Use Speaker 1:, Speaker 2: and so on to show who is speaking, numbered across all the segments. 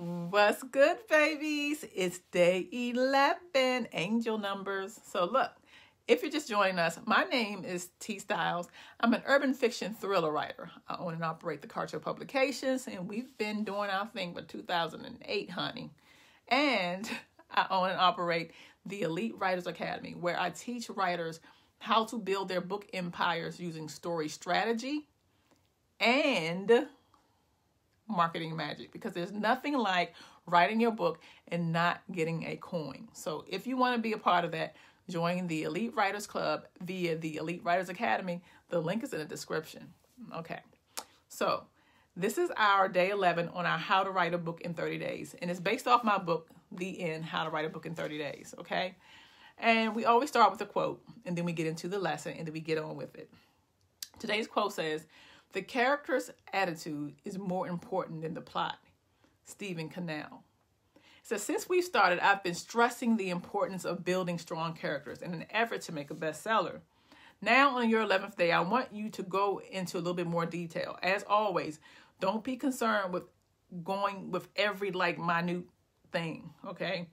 Speaker 1: What's good, babies? It's day 11, angel numbers. So look, if you're just joining us, my name is T Styles. I'm an urban fiction thriller writer. I own and operate the Cartel Publications, and we've been doing our thing for 2008, honey. And I own and operate the Elite Writers Academy, where I teach writers how to build their book empires using story strategy and marketing magic, because there's nothing like writing your book and not getting a coin. So if you want to be a part of that, join the Elite Writers Club via the Elite Writers Academy. The link is in the description. Okay, so this is our day 11 on our How to Write a Book in 30 Days, and it's based off my book, The End, How to Write a Book in 30 Days, okay? And we always start with a quote, and then we get into the lesson, and then we get on with it. Today's quote says, "The character's attitude is more important than the plot." Stephen Cannell. So since we started, I've been stressing the importance of building strong characters in an effort to make a bestseller. Now on your 11th day, I want you to go into a little bit more detail. As always, don't be concerned with going with every minute thing, okay?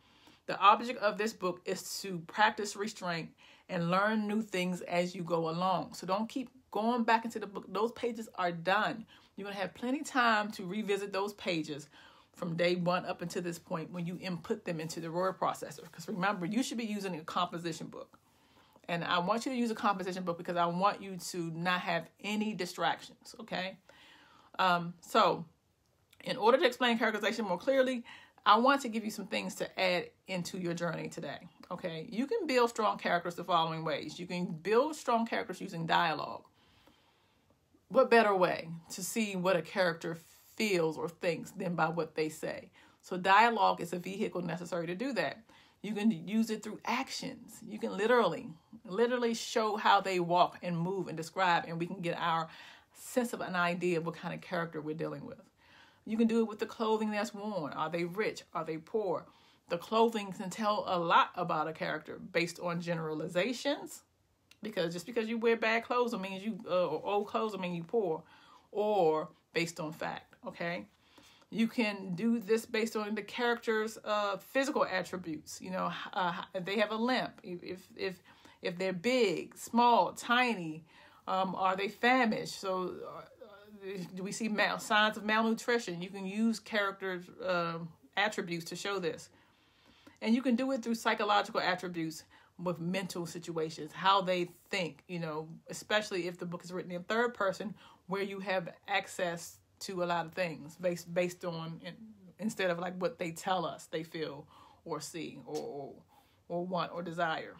Speaker 1: The object of this book is to practice restraint and learn new things as you go along. So don't keep going back into the book. Those pages are done. You're going to have plenty of time to revisit those pages from day one up until this point when you input them into the word processor. Because remember, you should be using a composition book. And I want you to use a composition book because I want you to not have any distractions, okay? So in order to explain characterization more clearly, I want to give you some things to add into your journey today, okay? You can build strong characters the following ways. You can build strong characters using dialogue. What better way to see what a character feels or thinks than by what they say? So dialogue is a vehicle necessary to do that. You can use it through actions. You can literally show how they walk and move and describe, and we can get our sense of an idea of what kind of character we're dealing with. You can do it with the clothing that's worn. Are they rich? Are they poor? The clothing can tell a lot about a character based on generalizations, because just because you wear bad clothes means you or old clothes mean you poor, or based on fact, okay? You can do this based on the character's physical attributes. You know, if they have a limp, if they're big, small, tiny, are they famished? So do we see signs of malnutrition? You can use characters' attributes to show this. And you can do it through psychological attributes with mental situations, how they think, you know, especially if the book is written in third person, where you have access to a lot of things based on, instead of what they tell us they feel or see or want or desire.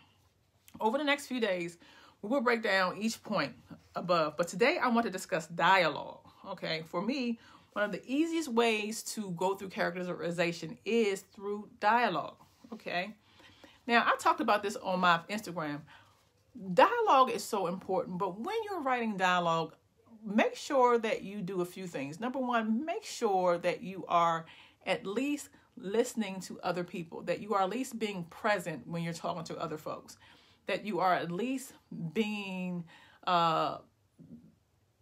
Speaker 1: Over the next few days, we will break down each point above, but today I want to discuss dialogue, okay? For me, one of the easiest ways to go through characterization is through dialogue, okay? Now, I talked about this on my Instagram. Dialogue is so important, but when you're writing dialogue, make sure that you do a few things. Number one, make sure that you are at least listening to other people, that you are at least being present when you're talking to other folks, that you are at least being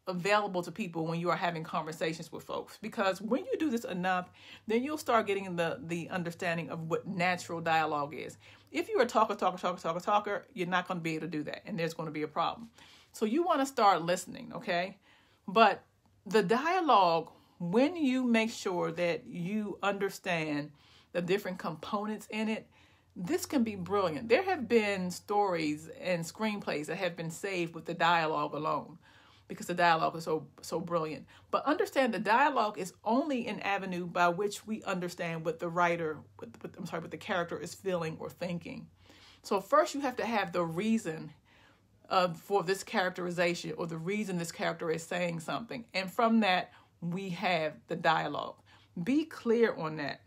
Speaker 1: available to people when you are having conversations with folks. Because when you do this enough, then you'll start getting the understanding of what natural dialogue is. If you're a talker, you're not going to be able to do that, and there's going to be a problem. So you want to start listening, okay? But the dialogue, when you make sure that you understand the different components in it, this can be brilliant. There have been stories and screenplays that have been saved with the dialogue alone, because the dialogue is so brilliant. But understand, the dialogue is only an avenue by which we understand what the writer, what the character is feeling or thinking. So first you have to have the reason for this characterization, or the reason this character is saying something. And from that, we have the dialogue. Be clear on that.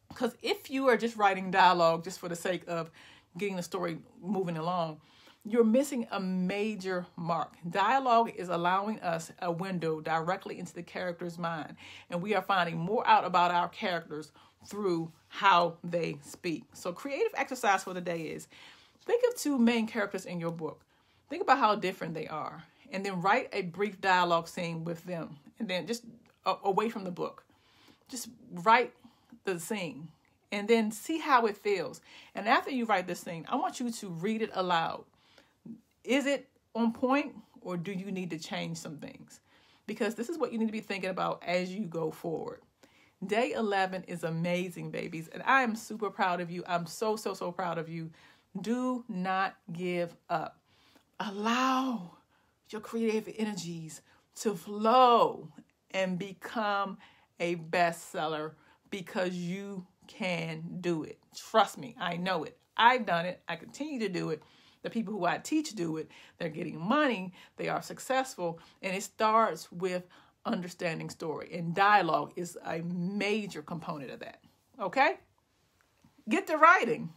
Speaker 1: Because if you are just writing dialogue just for the sake of getting the story moving along, you're missing a major mark. Dialogue is allowing us a window directly into the character's mind. And we are finding more out about our characters through how they speak. So creative exercise for the day is, think of two main characters in your book. Think about how different they are. And then write a brief dialogue scene with them. And then just away from the book. Just write the scene and then see how it feels. And after you write this scene, I want you to read it aloud. Is it on point, or do you need to change some things? Because this is what you need to be thinking about as you go forward. Day 11 is amazing, babies, and I am super proud of you. I'm so proud of you. Do not give up. Allow your creative energies to flow and become a bestseller, because you can do it. Trust me, I know it. I've done it. I continue to do it. The people who I teach do it. They're getting money. They are successful. And it starts with understanding story. And dialogue is a major component of that. Okay? Get to writing.